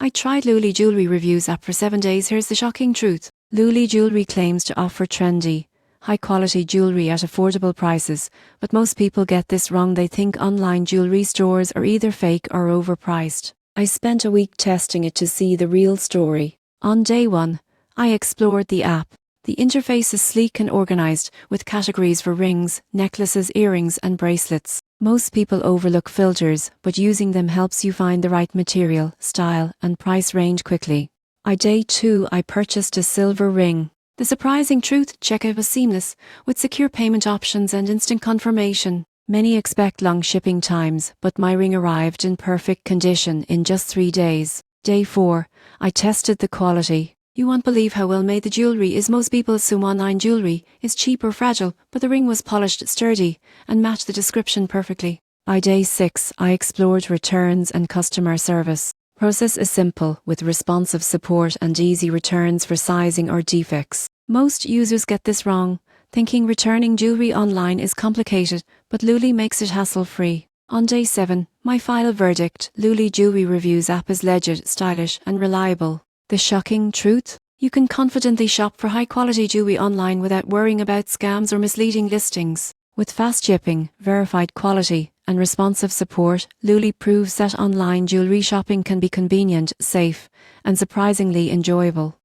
I tried Louily Jewelry Reviews app for 7 days. Here's the shocking truth. Louily Jewelry claims to offer trendy, high-quality jewelry at affordable prices, but most people get this wrong. They think online jewelry stores are either fake or overpriced. I spent a week testing it to see the real story. On day 1, I explored the app. The interface is sleek and organized, with categories for rings, necklaces, earrings, and bracelets. Most people overlook filters, but using them helps you find the right material, style, and price range quickly. On day 2, I purchased a silver ring. The surprising truth: checkout was seamless, with secure payment options and instant confirmation. Many expect long shipping times, but my ring arrived in perfect condition in just 3 days. Day 4, I tested the quality. You won't believe how well made the jewelry is. Most people assume online jewelry is cheap or fragile, but the ring was polished, sturdy, and matched the description perfectly. By day 6, I explored returns and customer service. Process is simple, with responsive support and easy returns for sizing or defects. Most users get this wrong, thinking returning jewelry online is complicated, but Louily makes it hassle-free. On day 7, my final verdict: Louily Jewelry Reviews app is legit, stylish, and reliable. The shocking truth? You can confidently shop for high-quality jewelry online without worrying about scams or misleading listings. With fast shipping, verified quality, and responsive support, Louily proves that online jewelry shopping can be convenient, safe, and surprisingly enjoyable.